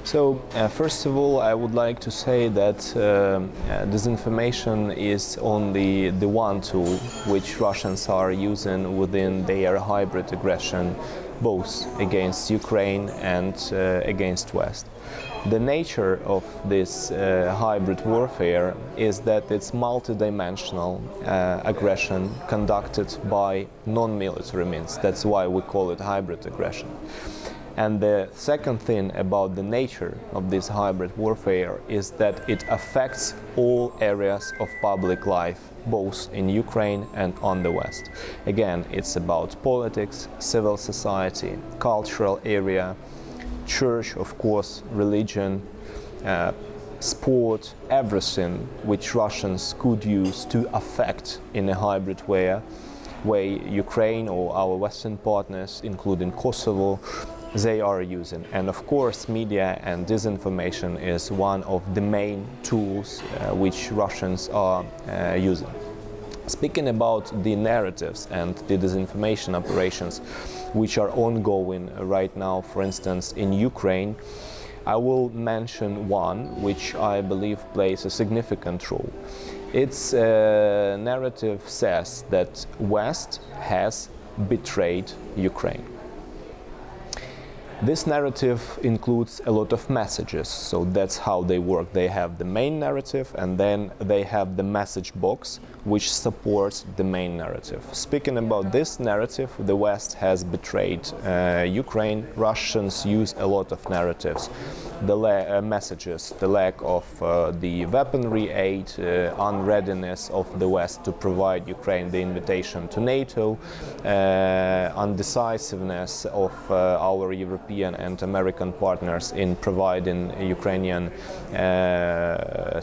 So, first of all, I would like to say that disinformation is only the one tool which Russians are using within their hybrid aggression, both against Ukraine and against West. The nature of this hybrid warfare is that it's multidimensional aggression conducted by non-military means. That's why we call it hybrid aggression. And the second thing about the nature of this hybrid warfare is that it affects all areas of public life, both in Ukraine and on the West. Again, it's about politics, civil society, cultural area, church, of course, religion, sport, everything which Russians could use to affect in a hybrid way Ukraine or our Western partners, including Kosovo, they are using. And of course, media and disinformation is one of the main tools which Russians are using. Speaking about the narratives and the disinformation operations which are ongoing right now, for instance, in Ukraine, I will mention one which I believe plays a significant role. Its narrative says that West has betrayed Ukraine. This narrative includes a lot of messages, so that's how they work. They have the main narrative and then they have the message box which supports the main narrative. Speaking about this narrative, the West has betrayed Ukraine. Russians use a lot of narratives. The messages, the lack of the weaponry aid, unreadiness of the West to provide Ukraine the invitation to NATO, undecisiveness of our European and American partners in providing Ukrainian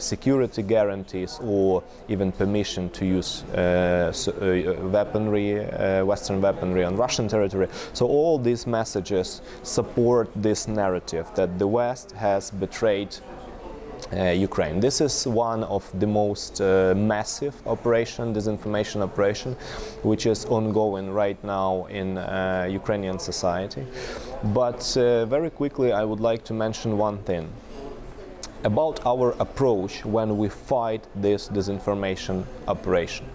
security guarantees or even permission to use weaponry, Western weaponry on Russian territory. So all these messages support this narrative that the West has betrayed Ukraine. This is one of the most massive disinformation operation, which is ongoing right now in Ukrainian society. But very quickly I would like to mention one thing about our approach when we fight this disinformation operation.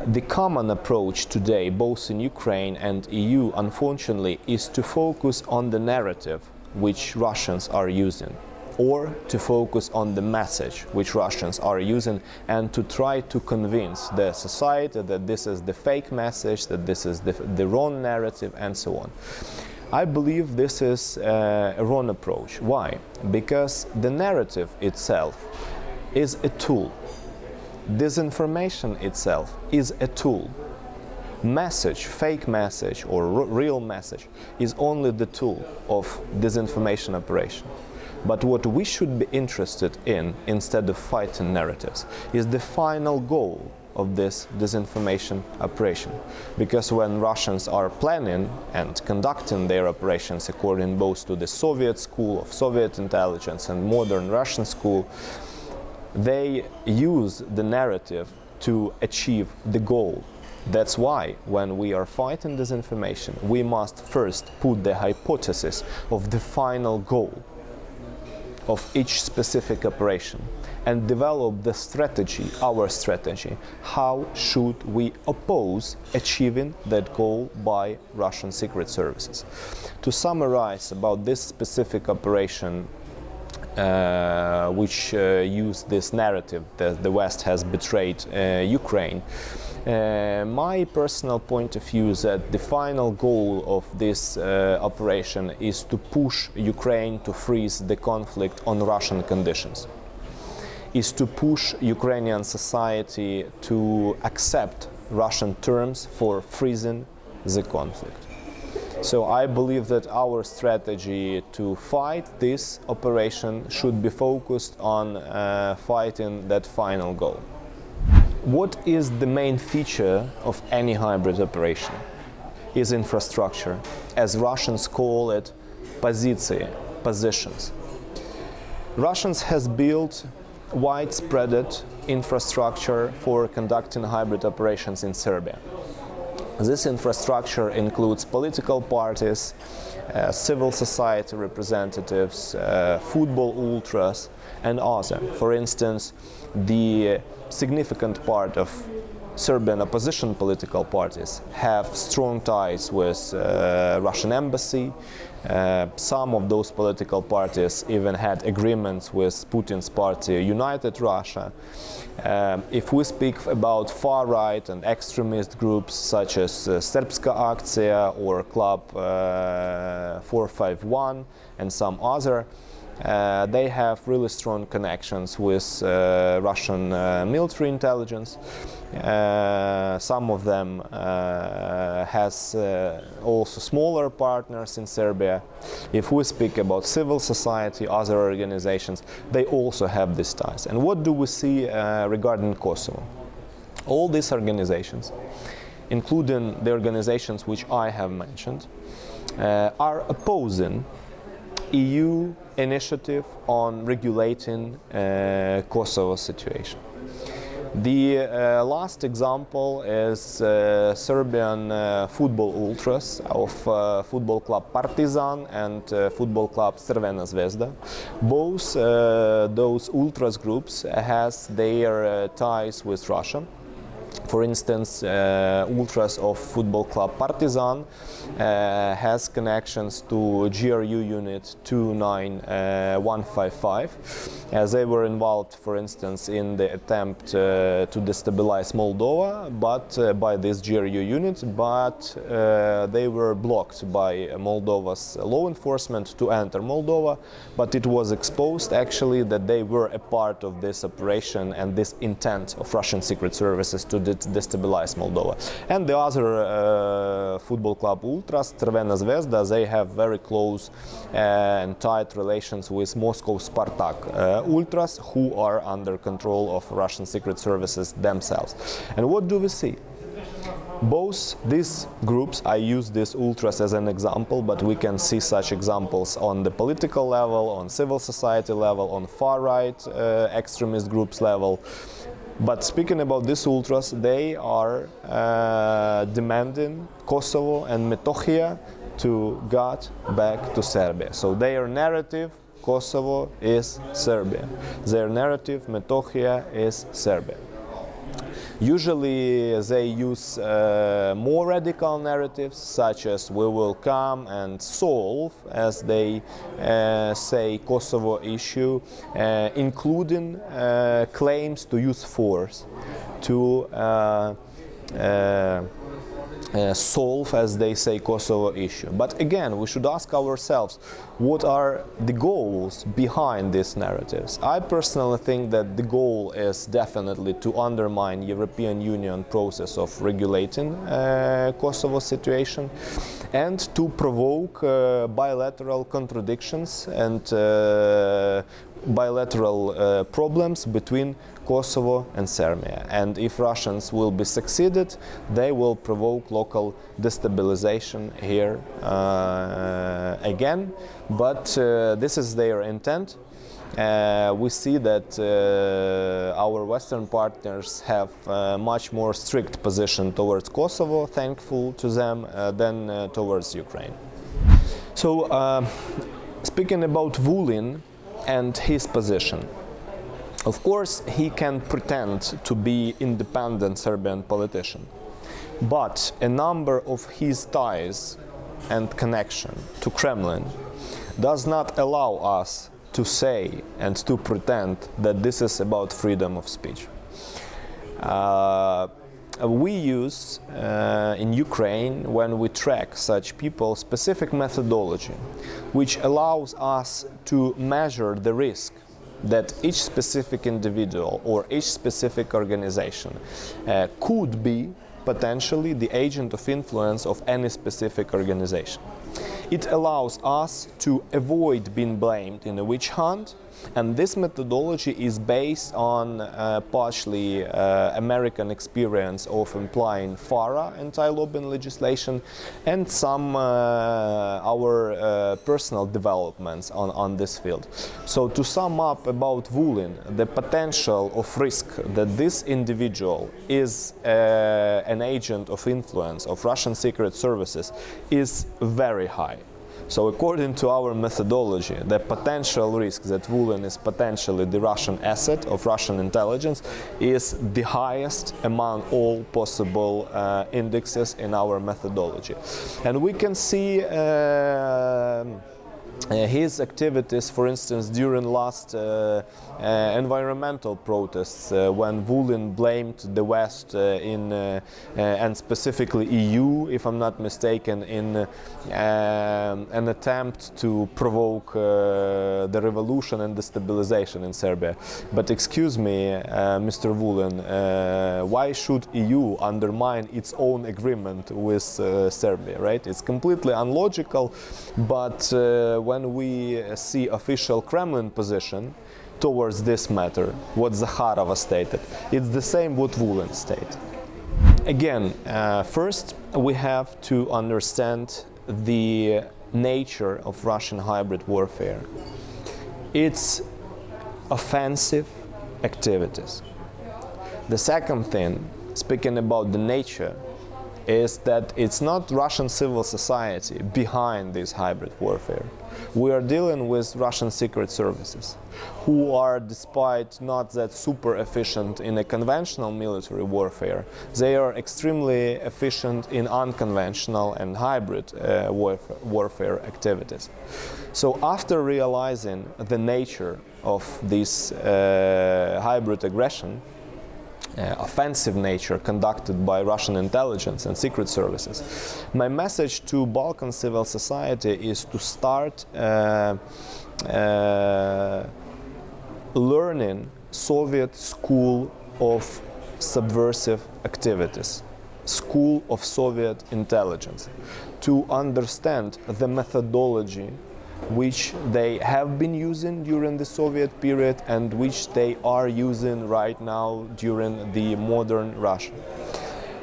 The common approach today, both in Ukraine and EU, unfortunately, is to focus on the narrative which Russians are using, or to focus on the message which Russians are using and to try to convince the society that this is the fake message, that this is the wrong narrative, and so on. I believe this is a wrong approach. Why? Because the narrative itself is a tool. Disinformation itself is a tool. Message, fake message or real message is only the tool of disinformation operation. But what we should be interested in, instead of fighting narratives, is the final goal of this disinformation operation. Because when Russians are planning and conducting their operations according both to the Soviet school of Soviet intelligence and modern Russian school, they use the narrative to achieve the goal. That's why when we are fighting disinformation, we must first put the hypothesis of the final goal of each specific operation and develop the strategy, our strategy. How should we oppose achieving that goal by Russian secret services? To summarize about this specific operation, which use this narrative that the West has betrayed Ukraine. My personal point of view is that the final goal of this operation is to push Ukraine to freeze the conflict on Russian conditions, is to push Ukrainian society to accept Russian terms for freezing the conflict. So I believe that our strategy to fight this operation should be focused on fighting that final goal. What is the main feature of any hybrid operation? Is infrastructure, as Russians call it, positions. Russians has built widespread infrastructure for conducting hybrid operations in Serbia. This infrastructure includes political parties, civil society representatives, football ultras, and other. For instance, the significant part of Serbian opposition political parties have strong ties with Russian embassy. Some of those political parties even had agreements with Putin's party United Russia. If we speak about far-right and extremist groups such as Srpska Akcija or Club 451 and some other, they have really strong connections with Russian military intelligence. Some of them has also smaller partners in Serbia. If we speak about civil society, other organizations, they also have these ties. And what do we see regarding Kosovo? All these organizations, including the organizations which I have mentioned, are opposing EU initiative on regulating Kosovo situation. The last example is Serbian football ultras of football club Partizan and football club Crvena Zvezda. Both those ultras groups has their ties with Russia. For instance, ultras of football club Partizan has connections to GRU unit 29155, as they were involved, for instance, in the attempt to destabilize Moldova, but by this GRU unit, but they were blocked by Moldova's law enforcement to enter Moldova. But it was exposed actually that they were a part of this operation and this intent of Russian secret services to destabilize Moldova. And the other football club ultras, Crvena Zvezda, they have very close and tight relations with Moscow Spartak ultras, who are under control of Russian secret services themselves. And what do we see? Both these groups, I use these ultras as an example, but we can see such examples on the political level, on civil society level, on far-right extremist groups level. But speaking about these ultras, they are demanding Kosovo and Metohija to get back to Serbia. So their narrative, Kosovo is Serbia. Their narrative, Metohija is Serbia. Usually they use more radical narratives, such as we will come and solve, as they say, Kosovo issue, including claims to use force to solve, as they say, Kosovo issue. But again, we should ask ourselves, what are the goals behind these narratives? I personally think that the goal is definitely to undermine European Union process of regulating Kosovo situation and to provoke bilateral contradictions and bilateral problems between Kosovo and Serbia. And if Russians will be succeeded, they will provoke local destabilization here again. But this is their intent. We see that our Western partners have a much more strict position towards Kosovo, thankful to them, than towards Ukraine. So, speaking about Vulin and his position, of course, he can pretend to be independent Serbian politician, but a number of his ties and connection to Kremlin does not allow us to say and to pretend that this is about freedom of speech. We use in Ukraine, when we track such people, specific methodology which allows us to measure the risk that each specific individual or each specific organization could be potentially the agent of influence of any specific organization. It allows us to avoid being blamed in a witch hunt And this methodology is based on partially American experience of implying FARA, anti-lobbying legislation, and some our personal developments on this field. So to sum up about Vulin, the potential of risk that this individual is an agent of influence of Russian secret services is very high. So according to our methodology, the potential risk that Vulin is potentially the Russian asset of Russian intelligence is the highest among all possible indexes in our methodology. And we can see his activities, for instance, during last environmental protests, when Vulin blamed the West and specifically EU, if I'm not mistaken, in an attempt to provoke the revolution and destabilization in Serbia. But excuse me, Mr. Vulin, why should EU undermine its own agreement with Serbia, right? It's completely unlogical, but when we see official Kremlin position towards this matter, what Zakharova stated, it's the same what Vulin stated. Again, first we have to understand the nature of Russian hybrid warfare. It's offensive activities. The second thing, speaking about the nature, is that it's not Russian civil society behind this hybrid warfare. We are dealing with Russian secret services, who are, despite not that super efficient in a conventional military warfare, they are extremely efficient in unconventional and hybrid warfare activities. So after realizing the nature of this hybrid aggression, offensive nature conducted by Russian intelligence and secret services, my message to Balkan civil society is to start learning Soviet school of subversive activities, school of Soviet intelligence, to understand the methodology which they have been using during the Soviet period and which they are using right now during the modern Russia.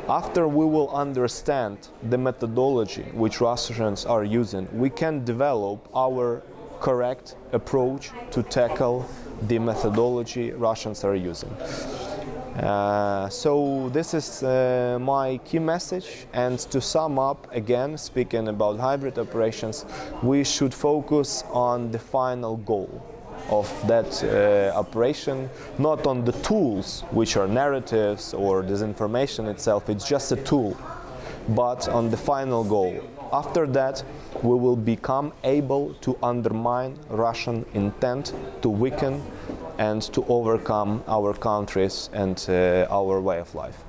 After we will understand the methodology which Russians are using, we can develop our correct approach to tackle the methodology Russians are using. So this is my key message, and to sum up, again, speaking about hybrid operations, we should focus on the final goal of that operation, not on the tools, which are narratives or disinformation itself, it's just a tool, but on the final goal. After that, we will become able to undermine Russian intent to weaken and to overcome our countries and our way of life.